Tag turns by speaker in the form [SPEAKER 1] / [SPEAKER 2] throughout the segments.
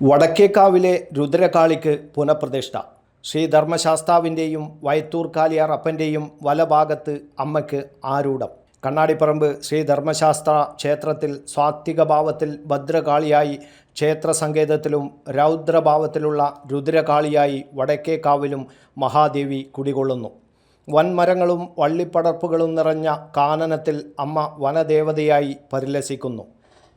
[SPEAKER 1] വടക്കേക്കാവിലെ രുദ്രകാളിക്ക് പുനഃപ്രതിഷ്ഠ. ശ്രീ ധർമ്മശാസ്താവിൻ്റെയും വയത്തൂർ കാലിയാർ അപ്പൻ്റെയും വലഭാഗത്ത് അമ്മയ്ക്ക് ആരൂഢം. കണ്ണാടിപ്പറമ്പ് ശ്രീ ധർമ്മശാസ്ത്ര ക്ഷേത്രത്തിൽ സ്വാത്വിക ഭാവത്തിൽ ഭദ്രകാളിയായി, ക്ഷേത്രസങ്കേതത്തിലും രൗദ്രഭാവത്തിലുള്ള രുദ്രകാളിയായി വടക്കേക്കാവിലും മഹാദേവി കുടികൊള്ളുന്നു. വൻമരങ്ങളും വള്ളിപ്പടർപ്പുകളും നിറഞ്ഞ കാനനത്തിൽ അമ്മ വനദേവതയായി പരിലസിക്കുന്നു.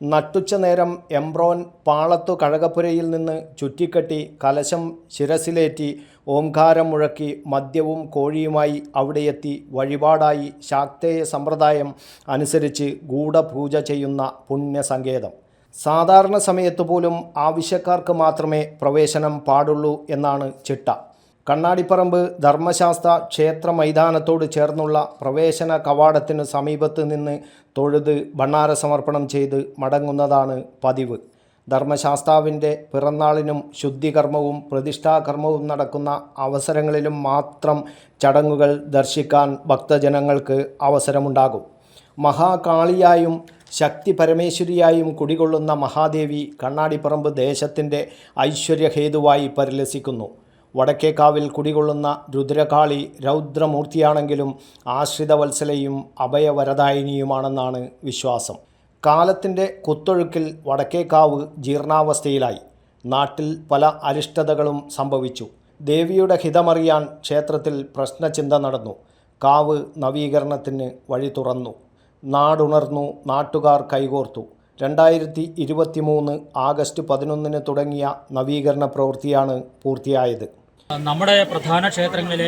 [SPEAKER 1] നട്ടുച്ച നേരം എംബ്രോൻ പാളത്തു കഴകപ്പുരയിൽ നിന്ന് ചുറ്റിക്കെട്ടി കലശം ശിരസിലേറ്റി ഓംകാരം മുഴക്കി മദ്യവും കോഴിയുമായി അവിടെയെത്തി വഴിപാടായി ശാക്തേയ സമ്പ്രദായം അനുസരിച്ച് ഗൂഢപൂജ ചെയ്യുന്ന പുണ്യസങ്കേതം. സാധാരണ സമയത്ത് പോലും ആവശ്യക്കാർക്ക് മാത്രമേ പ്രവേശനം പാടുള്ളൂ എന്നാണ് ചിട്ട. കണ്ണാടിപ്പറമ്പ് ധർമ്മശാസ്ത്ര ക്ഷേത്ര മൈതാനത്തോട് ചേർന്നുള്ള പ്രവേശന കവാടത്തിനു സമീപത്ത് നിന്ന് തൊഴുത് ഭണ്ണാര സമർപ്പണം ചെയ്ത് മടങ്ങുന്നതാണ് പതിവ്. ധർമ്മശാസ്താവിൻ്റെ പിറന്നാളിനും ശുദ്ധികർമ്മവും പ്രതിഷ്ഠാകർമ്മവും നടക്കുന്ന അവസരങ്ങളിലും മാത്രം ചടങ്ങുകൾ ദർശിക്കാൻ ഭക്തജനങ്ങൾക്ക് അവസരമുണ്ടാകും. മഹാകാളിയായും ശക്തി പരമേശ്വരിയായും കുടികൊള്ളുന്ന മഹാദേവി കണ്ണാടിപ്പറമ്പ് ദേശത്തിൻ്റെ ഐശ്വര്യഹേതുവായി പരിലസിക്കുന്നു. വടക്കേക്കാവിൽ കുടികൊള്ളുന്ന രുദ്രകാളി രൗദ്രമൂർത്തിയാണെങ്കിലും ആശ്രിതവത്സലയും അഭയവരദായിനിയുമാണെന്നാണ് വിശ്വാസം. കാലത്തിൻ്റെ കുത്തൊഴുക്കിൽ വടക്കേക്കാവ് ജീർണാവസ്ഥയിലായി. നാട്ടിൽ പല അരിഷ്ടതകളും സംഭവിച്ചു. ദേവിയുടെ ഹിതമറിയാൻ ക്ഷേത്രത്തിൽ പ്രശ്നചിന്ത നടന്നു. കാവ് നവീകരണത്തിന് വഴി തുറന്നു. നാടുണർന്നു. നാട്ടുകാർ കൈകോർത്തു. 2023 ആഗസ്റ്റ് 11 തുടങ്ങിയ നവീകരണ പ്രവൃത്തിയാണ് പൂർത്തിയായത്.
[SPEAKER 2] നമ്മുടെ പ്രധാന ക്ഷേത്രങ്ങളിലെ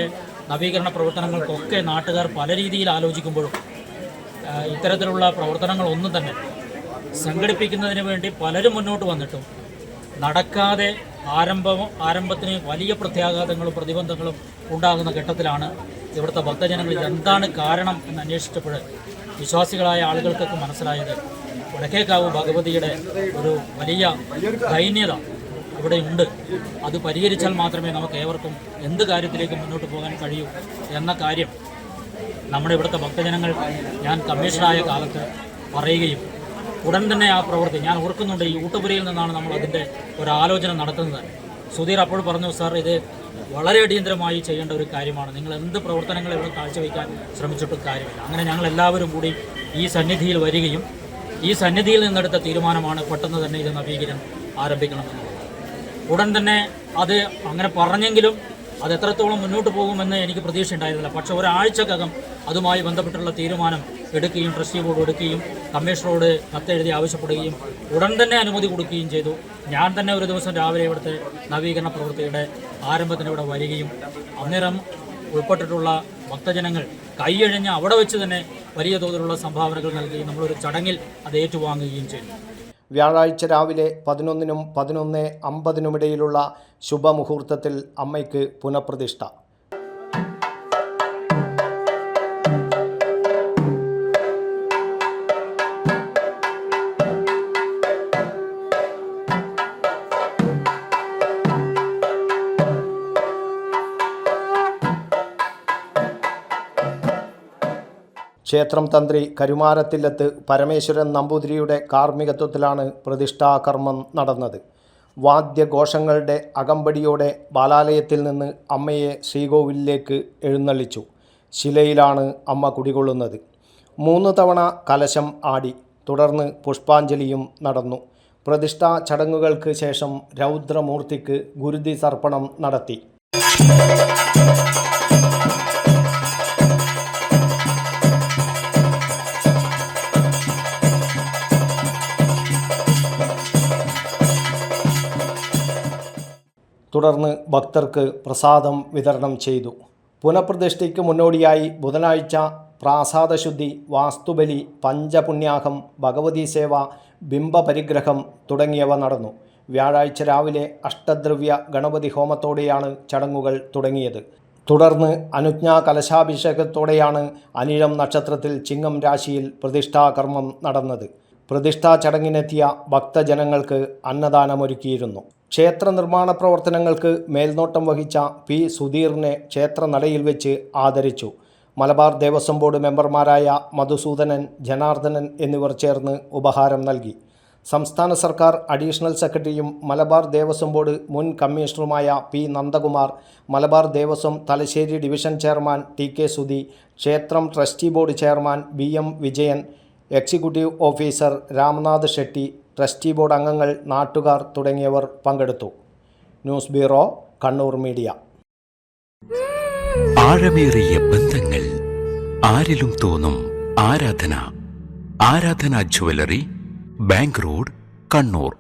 [SPEAKER 2] നവീകരണ പ്രവർത്തനങ്ങൾക്കൊക്കെ നാട്ടുകാർ പല രീതിയിൽ ആലോചിക്കുമ്പോഴും ഇത്തരത്തിലുള്ള പ്രവർത്തനങ്ങളൊന്നും തന്നെ സംഘടിപ്പിക്കുന്നതിന് വേണ്ടി പലരും മുന്നോട്ട് വന്നിട്ടും നടക്കാതെ ആരംഭത്തിന് വലിയ പ്രത്യാഘാതങ്ങളും പ്രതിബന്ധങ്ങളും ഉണ്ടാകുന്ന ഘട്ടത്തിലാണ് ഇവിടുത്തെ ഭക്തജനങ്ങൾ എന്താണ് കാരണം എന്ന് അന്വേഷിച്ചപ്പോൾ വിശ്വാസികളായ ആളുകൾക്കൊക്കെ മനസ്സിലായത് വടക്കേക്കാവ് ഭഗവതിയുടെ ഒരു വലിയ ദൈന്യത ഇവിടെയുണ്ട്. അത് പരിഹരിച്ചാൽ മാത്രമേ നമുക്ക് ഏവർക്കും എന്ത് കാര്യത്തിലേക്ക് മുന്നോട്ട് പോകാൻ കഴിയൂ എന്ന കാര്യം നമ്മുടെ ഇവിടുത്തെ ഭക്തജനങ്ങൾ ഞാൻ കമ്മീഷണറായ കാലത്ത് പറയുകയും ഉടൻ തന്നെ ആ പ്രവൃത്തി ഞാൻ ഓർക്കുന്നുണ്ട്. ഈ ഊട്ടുപുരയിൽ നിന്നാണ് നമ്മൾ അതിൻ്റെ ഒരു ആലോചന നടത്തുന്നത്. സുധീർ അപ്പോൾ പറഞ്ഞു, സാർ ഇത് വളരെ അടിയന്തരമായി ചെയ്യേണ്ട ഒരു കാര്യമാണ്, നിങ്ങൾ എന്ത് പ്രവർത്തനങ്ങൾ ഇവിടെ കാഴ്ചവെക്കാൻ ശ്രമിച്ചിട്ടും കാര്യമില്ല. അങ്ങനെ ഞങ്ങൾ എല്ലാവരും കൂടി ഈ സന്നിധിയിൽ വരികയും ഈ സന്നിധിയിൽ നിന്നെടുത്ത തീരുമാനമാണ് പെട്ടെന്ന് തന്നെ ഇത് നവീകരണം ആരംഭിക്കണമെന്നുള്ളത്. ഉടൻ തന്നെ അത് അങ്ങനെ പറഞ്ഞെങ്കിലും അത് എത്രത്തോളം മുന്നോട്ട് പോകുമെന്ന് എനിക്ക് പ്രതീക്ഷ ഉണ്ടായിരുന്നില്ല. പക്ഷേ ഒരാഴ്ചക്കകം അതുമായി ബന്ധപ്പെട്ടുള്ള തീരുമാനം എടുക്കുകയും ട്രസ്റ്റി ബോർഡ് എടുക്കുകയും കമ്മീഷണറോട് കത്തെഴുതി ആവശ്യപ്പെടുകയും ഉടൻ തന്നെ അനുമതി കൊടുക്കുകയും ചെയ്തു. ഞാൻ തന്നെ ഒരു ദിവസം രാവിലെ ഇവിടുത്തെ നവീകരണ പ്രവൃത്തിയുടെ ആരംഭത്തിന് ഇവിടെ വരികയും അന്നേരം ഉൾപ്പെട്ടിട്ടുള്ള ഭക്തജനങ്ങൾ കൈയഴിഞ്ഞ് അവിടെ വെച്ച് തന്നെ വലിയ തോതിലുള്ള സംഭാവനകൾ നൽകുകയും നമ്മളൊരു ചടങ്ങിൽ അത് ഏറ്റുവാങ്ങുകയും ചെയ്തു.
[SPEAKER 1] വ്യാഴാഴ്ച രാവിലെ 11-നും 11:50-നുമിടയിലുള്ള ശുഭമുഹൂർത്തത്തിൽ അമ്മയ്ക്ക് പുനഃപ്രതിഷ്ഠ. ക്ഷേത്രം തന്ത്രി കരുമാരത്തില്ലത്ത് പരമേശ്വരൻ നമ്പൂതിരിയുടെ കാർമ്മികത്വത്തിലാണ് പ്രതിഷ്ഠാകർമ്മം നടന്നത്. വാദ്യഘോഷങ്ങളുടെ അകമ്പടിയോടെ ബാലാലയത്തിൽ നിന്ന് അമ്മയെ ശ്രീകോവിലിലേക്ക് എഴുന്നള്ളിച്ചു. ശിലയിലാണ് അമ്മ കുടികൊള്ളുന്നത്. 3 തവണ കലശം ആടി. തുടർന്ന് പുഷ്പാഞ്ജലിയും നടന്നു. പ്രതിഷ്ഠാ ചടങ്ങുകൾക്ക് ശേഷം രൗദ്രമൂർത്തിക്ക് ഗുരുതി തർപ്പണം നടത്തി. തുടർന്ന് ഭക്തർക്ക് പ്രസാദം വിതരണം ചെയ്തു. പുനഃപ്രതിഷ്ഠയ്ക്ക് മുന്നോടിയായി ബുധനാഴ്ച പ്രാസാദശുദ്ധി, വാസ്തുബലി, പഞ്ചപുണ്യാഹം, ഭഗവതി സേവ, ബിംബപരിഗ്രഹം തുടങ്ങിയവ നടന്നു. വ്യാഴാഴ്ച രാവിലെ അഷ്ടദ്രവ്യ ഗണപതി ഹോമത്തോടെയാണ് ചടങ്ങുകൾ തുടങ്ങിയത്. തുടർന്ന് അനുജ്ഞാ കലശാഭിഷേകത്തോടെയാണ് അനിഴം നക്ഷത്രത്തിൽ ചിങ്ങം രാശിയിൽ പ്രതിഷ്ഠാകർമ്മം നടന്നത്. പ്രതിഷ്ഠാ ചടങ്ങിനെത്തിയ ഭക്തജനങ്ങൾക്ക് അന്നദാനമൊരുക്കിയിരുന്നു. ക്ഷേത്ര നിർമ്മാണ പ്രവർത്തനങ്ങൾക്ക് മേൽനോട്ടം വഹിച്ച പി സുധീറിനെ ക്ഷേത്രനടയിൽ വെച്ച് ആദരിച്ചു. മലബാർ ദേവസ്വം ബോർഡ് മെമ്പർമാരായ മധുസൂദനൻ, ജനാർദ്ദനൻ എന്നിവർ ചേർന്ന് ഉപഹാരം നൽകി. സംസ്ഥാന സർക്കാർ അഡീഷണൽ സെക്രട്ടറിയും മലബാർ ദേവസ്വം ബോർഡ് മുൻ കമ്മീഷണറുമായ P Nandakumar, Malabar Devaswom Thalassery division chairman T K Sudhi, ക്ഷേത്രം trustee board chairman B M Vijayan, executive officer Ramnath Shetty, trustee board അംഗങ്ങൾ, നാട്ടുകാർ തുടങ്ങിയവർ പങ്കെടുത്തു. News bureau, Kannur media.
[SPEAKER 3] ആഴമേറിയ ബന്ധങ്ങൾ ആരിലും തോന്നും ആരാധന. ആരാധന ജ്വല്ലറി, ബാങ്ക് റോഡ്, കണ്ണൂർ.